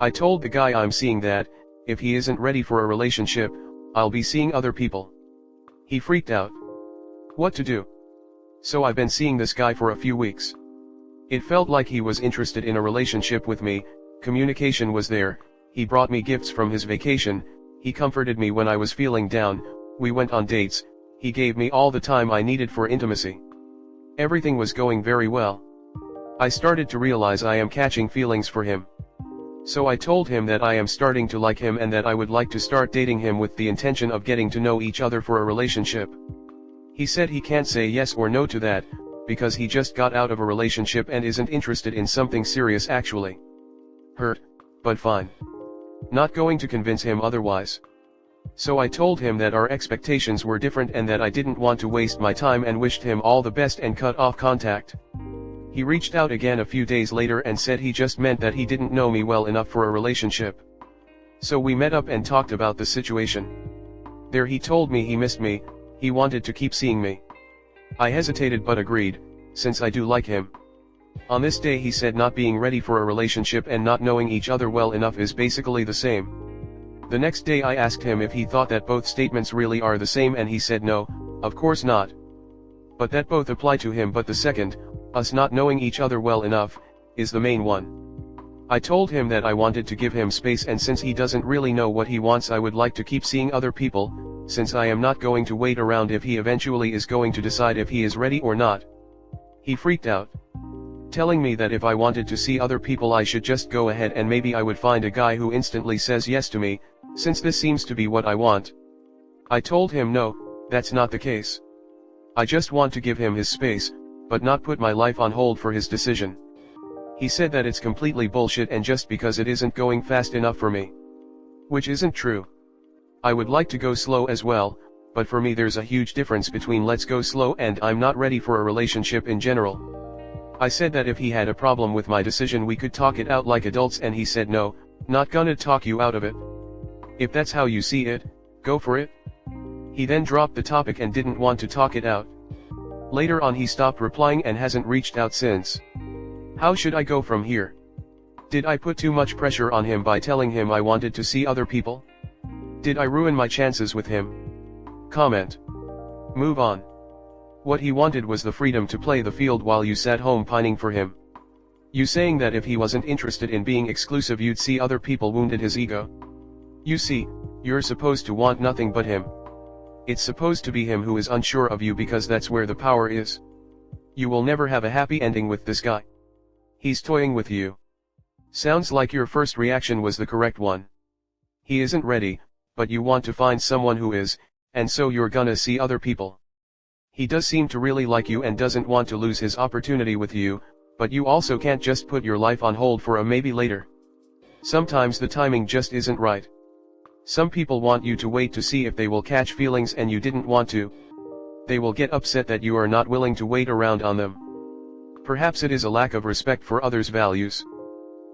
I told the guy I'm seeing that, if he isn't ready for a relationship, I'll be seeing other people. He freaked out. What to do? So I've been seeing this guy for a few weeks. It felt like he was interested in a relationship with me, communication was there, he brought me gifts from his vacation, he comforted me when I was feeling down, we went on dates, he gave me all the time I needed for intimacy. Everything was going very well. I started to realize I am catching feelings for him. So I told him that I am starting to like him and that I would like to start dating him with the intention of getting to know each other for a relationship. He said he can't say yes or no to that, because he just got out of a relationship and isn't interested in something serious actually. Hurt, but fine. Not going to convince him otherwise. So I told him that our expectations were different and that I didn't want to waste my time and wished him all the best and cut off contact. He reached out again a few days later and said he just meant that he didn't know me well enough for a relationship. So we met up and talked about the situation. There he told me he missed me, he wanted to keep seeing me. I hesitated but agreed, since I do like him. On this day he said not being ready for a relationship and not knowing each other well enough is basically the same. The next day I asked him if he thought that both statements really are the same and he said no, of course not. But that both apply to him, but the second, us not knowing each other well enough, is the main one. I told him that I wanted to give him space, and since he doesn't really know what he wants, I would like to keep seeing other people, since I am not going to wait around if he eventually is going to decide if he is ready or not. He freaked out, telling me that if I wanted to see other people I should just go ahead and maybe I would find a guy who instantly says yes to me, since this seems to be what I want. I told him no, that's not the case. I just want to give him his space, but not put my life on hold for his decision. He said that it's completely bullshit and just because it isn't going fast enough for me. Which isn't true. I would like to go slow as well, but for me there's a huge difference between let's go slow and I'm not ready for a relationship in general. I said that if he had a problem with my decision we could talk it out like adults, and he said no, not gonna talk you out of it. If that's how you see it, go for it. He then dropped the topic and didn't want to talk it out. Later on he stopped replying and hasn't reached out since. How should I go from here? Did I put too much pressure on him by telling him I wanted to see other people? Did I ruin my chances with him? Comment. Move on. What he wanted was the freedom to play the field while you sat home pining for him. You saying that if he wasn't interested in being exclusive you'd see other people wounded his ego. You see, you're supposed to want nothing but him. It's supposed to be him who is unsure of you because that's where the power is. You will never have a happy ending with this guy. He's toying with you. Sounds like your first reaction was the correct one. He isn't ready, but you want to find someone who is, and so you're gonna see other people. He does seem to really like you and doesn't want to lose his opportunity with you, but you also can't just put your life on hold for a maybe later. Sometimes the timing just isn't right. Some people want you to wait to see if they will catch feelings and you didn't want to. They will get upset that you are not willing to wait around on them. Perhaps it is a lack of respect for others' values.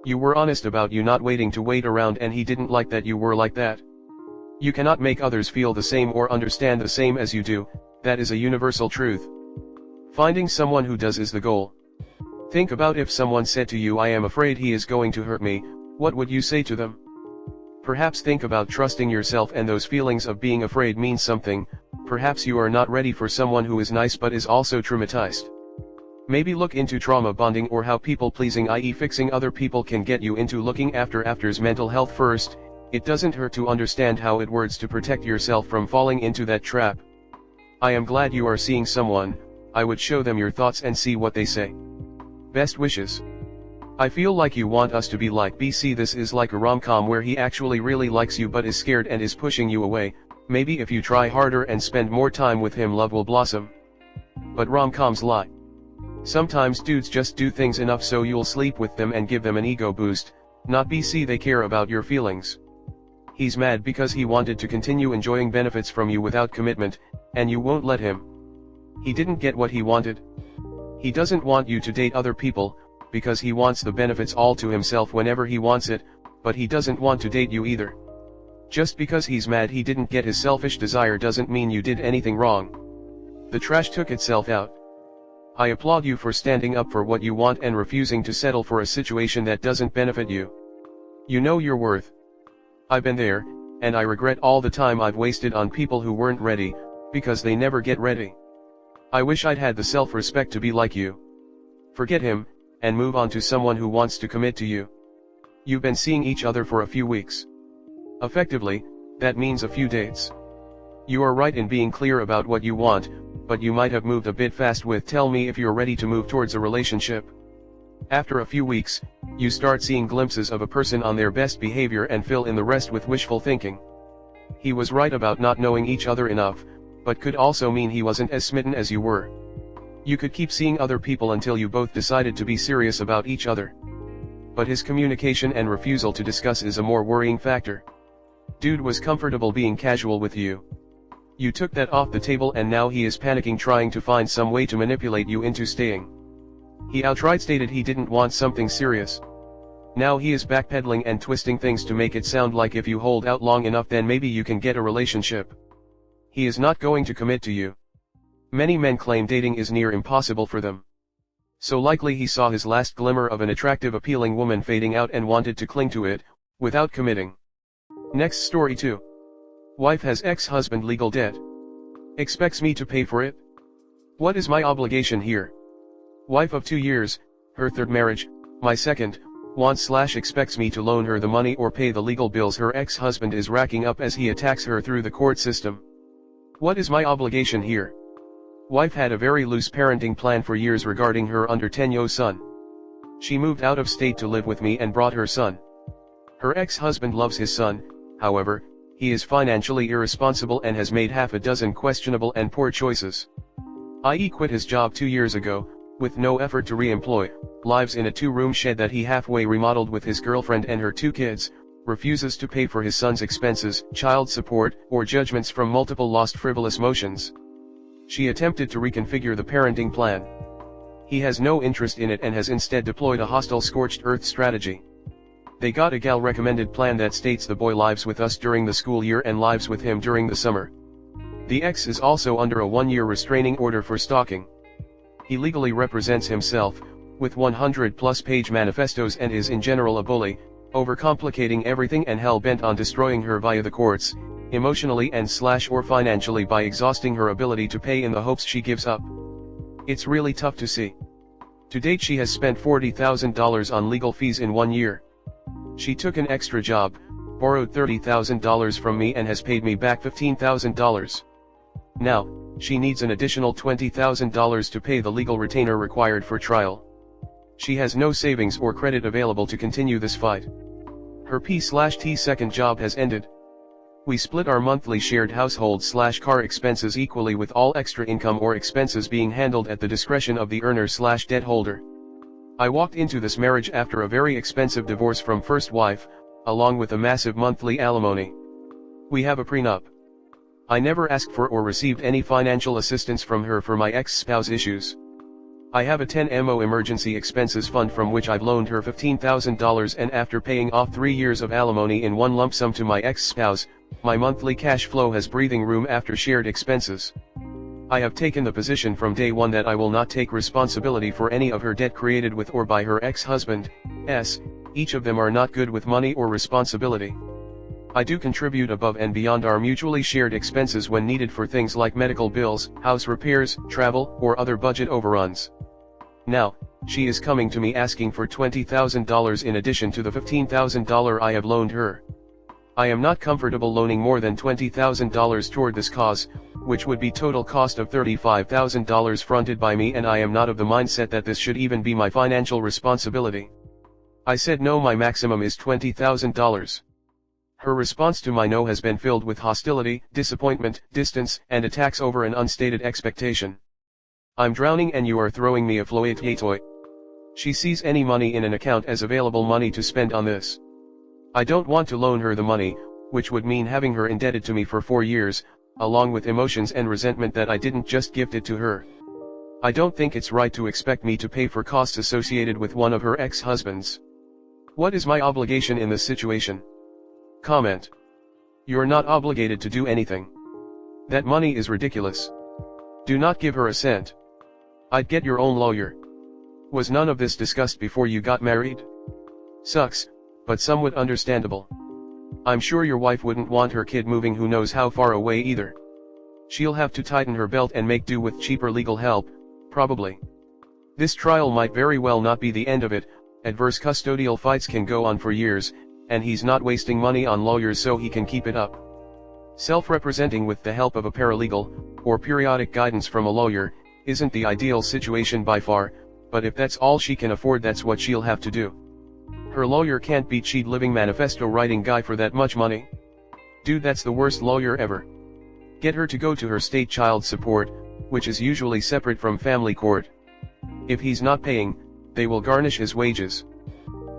You were honest about you not waiting to wait around and he didn't like that you were like that. You cannot make others feel the same or understand the same as you do, that is a universal truth. Finding someone who does is the goal. Think about if someone said to you I am afraid he is going to hurt me, what would you say to them? Perhaps think about trusting yourself, and those feelings of being afraid mean something. Perhaps you are not ready for someone who is nice but is also traumatized. Maybe look into trauma bonding or how people pleasing, i.e. fixing other people, can get you into looking after's mental health first. It doesn't hurt to understand how it works to protect yourself from falling into that trap. I am glad you are seeing someone. I would show them your thoughts and see what they say. Best wishes. I feel like you want us to be like BC. This is like a rom-com where he actually really likes you but is scared and is pushing you away. Maybe if you try harder and spend more time with him love will blossom. But rom-coms lie. Sometimes dudes just do things enough so you'll sleep with them and give them an ego boost. Not BC, they care about your feelings. He's mad because he wanted to continue enjoying benefits from you without commitment, and you won't let him. He didn't get what he wanted. He doesn't want you to date other people, because he wants the benefits all to himself whenever he wants it, but he doesn't want to date you either. Just because he's mad he didn't get his selfish desire doesn't mean you did anything wrong. The trash took itself out. I applaud you for standing up for what you want and refusing to settle for a situation that doesn't benefit you. You know your worth. I've been there, and I regret all the time I've wasted on people who weren't ready, because they never get ready. I wish I'd had the self-respect to be like you. Forget him, and move on to someone who wants to commit to you. You've been seeing each other for a few weeks. Effectively, that means a few dates. You are right in being clear about what you want, but you might have moved a bit fast with "tell me if you're ready to move towards a relationship." After a few weeks, you start seeing glimpses of a person on their best behavior and fill in the rest with wishful thinking. He was right about not knowing each other enough, but could also mean he wasn't as smitten as you were. You could keep seeing other people until you both decided to be serious about each other. But his communication and refusal to discuss is a more worrying factor. Dude was comfortable being casual with you. You took that off the table and now he is panicking trying to find some way to manipulate you into staying. He outright stated he didn't want something serious. Now he is backpedaling and twisting things to make it sound like if you hold out long enough then maybe you can get a relationship. He is not going to commit to you. Many men claim dating is near impossible for them. So likely he saw his last glimmer of an attractive appealing woman fading out and wanted to cling to it, without committing. Next story 2. Wife has ex-husband legal debt. Expects me to pay for it? What is my obligation here? Wife of 2 years, her third marriage, my second, wants/expects me to loan her the money or pay the legal bills her ex-husband is racking up as he attacks her through the court system. What is my obligation here? Wife had a very loose parenting plan for years regarding her under 10-year-old son. She moved out of state to live with me and brought her son. Her ex-husband loves his son, however, he is financially irresponsible and has made half a dozen questionable and poor choices. I.e. quit his job 2 years ago, with no effort to re-employ, lives in a 2-room shed that he halfway remodeled with his girlfriend and her 2 kids, refuses to pay for his son's expenses, child support, or judgments from multiple lost frivolous motions. She attempted to reconfigure the parenting plan. He has no interest in it and has instead deployed a hostile scorched earth strategy. They got a gal recommended plan that states the boy lives with us during the school year and lives with him during the summer. The ex is also under a 1-year restraining order for stalking. He legally represents himself, with 100+ page manifestos and is in general a bully, overcomplicating everything and hell-bent on destroying her via the courts, emotionally and/or financially by exhausting her ability to pay in the hopes she gives up. It's really tough to see. To date she has spent $40,000 on legal fees in 1 year. She took an extra job, borrowed $30,000 from me and has paid me back $15,000. Now, she needs an additional $20,000 to pay the legal retainer required for trial. She has no savings or credit available to continue this fight. Her P/T second job has ended. We split our monthly shared household/car expenses equally with all extra income or expenses being handled at the discretion of the earner/debt holder. I walked into this marriage after a very expensive divorce from first wife, along with a massive monthly alimony. We have a prenup. I never asked for or received any financial assistance from her for my ex-spouse issues. I have a 10mo emergency expenses fund from which I've loaned her $15,000 and after paying off 3 years of alimony in one lump sum to my ex-spouse, my monthly cash flow has breathing room after shared expenses. I have taken the position from day one that I will not take responsibility for any of her debt created with or by her ex-husband, each of them are not good with money or responsibility. I do contribute above and beyond our mutually shared expenses when needed for things like medical bills, house repairs, travel, or other budget overruns. Now, she is coming to me asking for $20,000 in addition to the $15,000 I have loaned her. I am not comfortable loaning more than $20,000 toward this cause, which would be total cost of $35,000 fronted by me, and I am not of the mindset that this should even be my financial responsibility. I said no, my maximum is $20,000. Her response to my no has been filled with hostility, disappointment, distance, and attacks over an unstated expectation. I'm drowning and you are throwing me a float toy. She sees any money in an account as available money to spend on this. I don't want to loan her the money, which would mean having her indebted to me for 4 years, along with emotions and resentment that I didn't just gift it to her. I don't think it's right to expect me to pay for costs associated with one of her ex-husbands. What is my obligation in this situation? Comment. You're not obligated to do anything. That money is ridiculous. Do not give her a cent. I'd get your own lawyer. Was none of this discussed before you got married? Sucks, but somewhat understandable. I'm sure your wife wouldn't want her kid moving who knows how far away either. She'll have to tighten her belt and make do with cheaper legal help, probably. This trial might very well not be the end of it. Adverse custodial fights can go on for years, and he's not wasting money on lawyers so he can keep it up. Self-representing with the help of a paralegal, or periodic guidance from a lawyer, isn't the ideal situation by far, but if that's all she can afford, that's what she'll have to do. Her lawyer can't be cheat living manifesto writing guy for that much money. Dude, that's the worst lawyer ever. Get her to go to her state child support, which is usually separate from family court. If he's not paying, they will garnish his wages.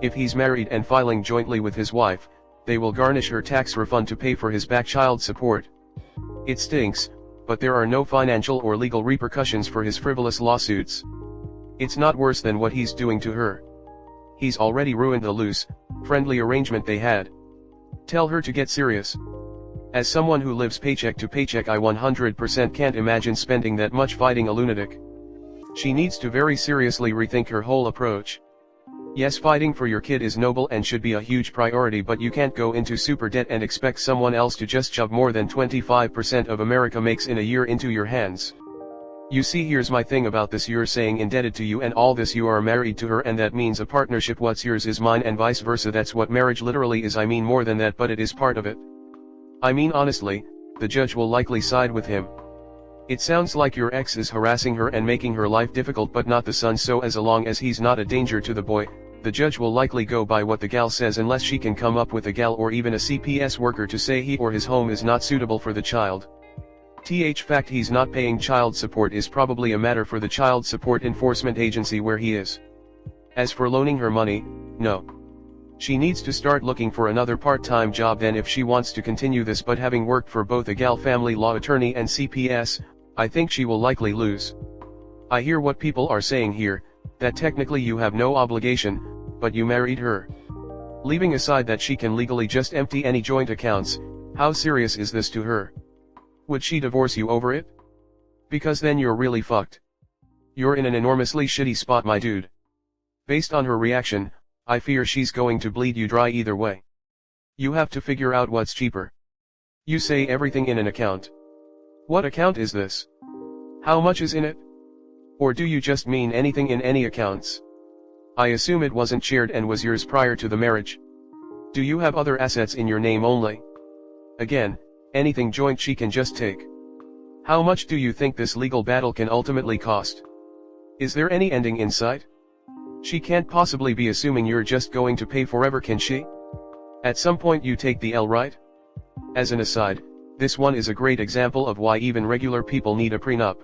If he's married and filing jointly with his wife, they will garnish her tax refund to pay for his back child support. It stinks, but there are no financial or legal repercussions for his frivolous lawsuits. It's not worse than what he's doing to her. He's already ruined the loose, friendly arrangement they had. Tell her to get serious. As someone who lives paycheck to paycheck, I 100% can't imagine spending that much fighting a lunatic. She needs to very seriously rethink her whole approach. Yes, fighting for your kid is noble and should be a huge priority, but you can't go into super debt and expect someone else to just shove more than 25% of America makes in a year into your hands. You see, here's my thing about this: you're saying indebted to you and all this, you are married to her, and that means a partnership. What's yours is mine and vice versa. That's what marriage literally is. I mean more than that, but it is part of it. I mean honestly, the judge will likely side with him. It sounds like your ex is harassing her and making her life difficult, but not the son, so as long as he's not a danger to the boy, the judge will likely go by what the gal says, unless she can come up with a gal or even a CPS worker to say he or his home is not suitable for the child. Fact he's not paying child support is probably a matter for the child support enforcement agency where he is. As for loaning her money, no. She needs to start looking for another part-time job then if she wants to continue this, but having worked for both a gal family law attorney and CPS, I think she will likely lose. I hear what people are saying here, that technically you have no obligation, but you married her. Leaving aside that she can legally just empty any joint accounts, how serious is this to her? Would she divorce you over it? Because then you're really fucked. You're in an enormously shitty spot, my dude. Based on her reaction, I fear she's going to bleed you dry either way. You have to figure out what's cheaper. You say everything in an account. What account is this? How much is in it? Or do you just mean anything in any accounts? I assume it wasn't shared and was yours prior to the marriage. Do you have other assets in your name only? Again, anything joint she can just take. How much do you think this legal battle can ultimately cost? Is there any ending in sight? She can't possibly be assuming you're just going to pay forever, can she? At some point you take the L, right? As an aside, this one is a great example of why even regular people need a prenup.